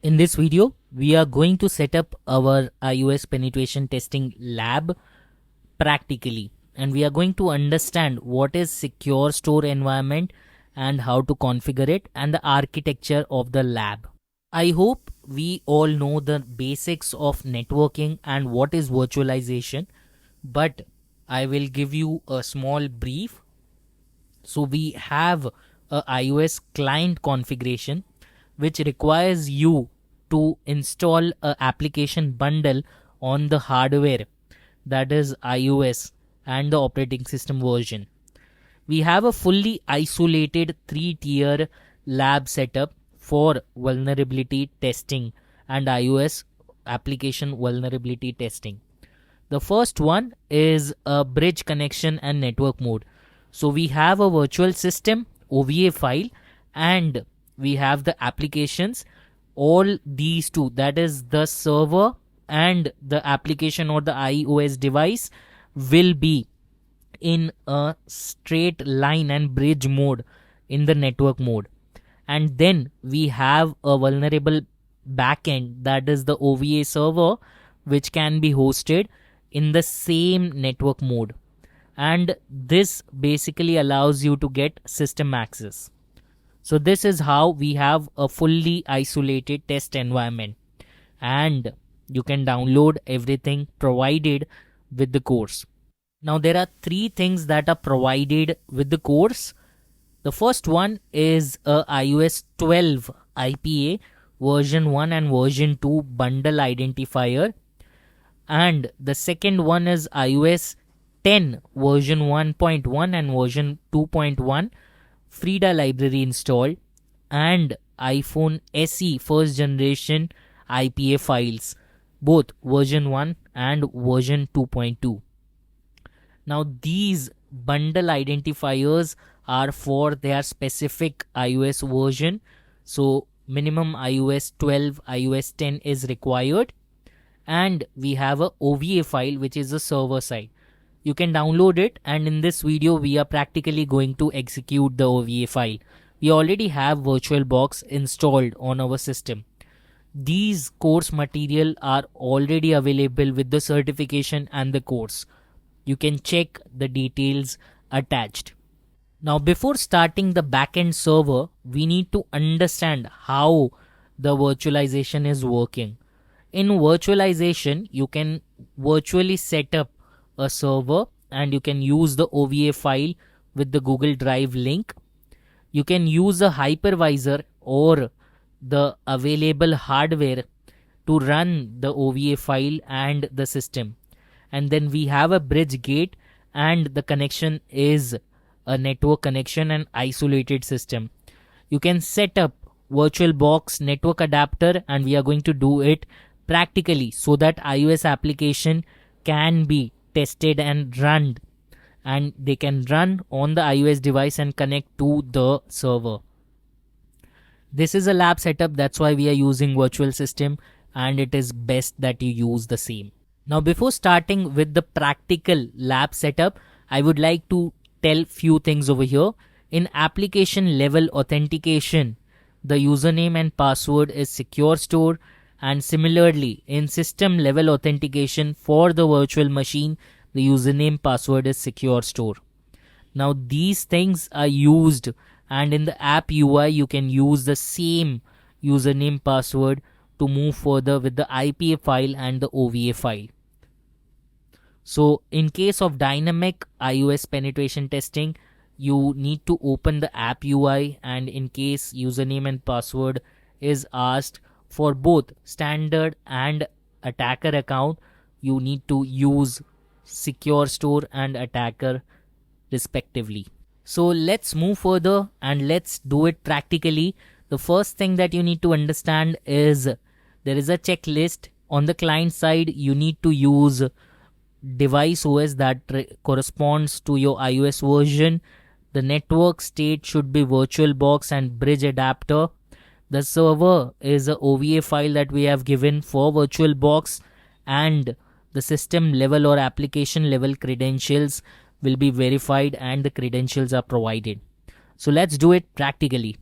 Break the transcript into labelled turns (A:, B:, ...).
A: In this video, we are going to set up our iOS penetration testing lab practically, and we are going to understand what is secure store environment and how to configure it and the architecture of the lab. I hope we all know the basics of networking and what is virtualization, but I will give you a small brief. So we have a iOS client configuration which requires you to install a application bundle on the hardware, that is iOS and the operating system version. We have a fully isolated 3-tier lab setup for vulnerability testing and iOS application vulnerability testing. The first one is a bridge connection and network mode. So we have a virtual system OVA file and we have the applications. All these two, that is the server and the application or the iOS device, will be in a straight line and bridge mode in the network mode. And then we have a vulnerable backend, that is the OVA server, which can be hosted in the same network mode. And this basically allows you to get system access. So this is how we have a fully isolated test environment, and you can download everything provided with the course. Now there are 3 things that are provided with the course. The first one is a iOS 12 IPA version 1 and version 2 bundle identifier, and the second one is iOS 10 version 1.1 and version 2.1 frida library installed, and iPhone SE first generation IPA files, both version 1 and version 2.2. Now these bundle identifiers are for their specific iOS version. So minimum iOS 12, iOS 10 is required, and we have a OVA file which is a server side. You can download it, and in this video we are practically going to execute the OVA file. We already have VirtualBox installed on our system. These course material are already available with the certification and the course. You can check the details attached. Now before starting the backend server, we need to understand how the virtualization is working. In virtualization, you can virtually set up a server and you can use the OVA file with the Google Drive link. You can use a hypervisor or the available hardware to run the OVA file and the system. And then we have a bridge gate, and the connection is a network connection and isolated system. You can set up VirtualBox network adapter, and we are going to do it practically so that iOS application can be tested and run, and they can run on the iOS device and connect to the server. This is a lab setup, that's why we are using virtual system, and it is best that you use the same. Now before starting with the practical lab setup, I would like to tell few things over here. In application level authentication, the username and password is secure store, and similarly in system level authentication for the virtual machine, the username password is secure store. Now these things are used, and in the app UI you can use the same username password to move further with the IPA file and the OVA file. So in case of dynamic iOS penetration testing, you need to open the app UI, and in case username and password is asked for both standard and attacker account, you need to use secure store and attacker respectively. So let's move further and let's do it practically. The first thing that you need to understand is there is a checklist. On the client side, you need to use device OS that corresponds to your iOS version. The network state should be VirtualBox and bridge adapter. The server is a OVA file that we have given for VirtualBox, and the system level or application level credentials will be verified and the credentials are provided. So let's do it practically.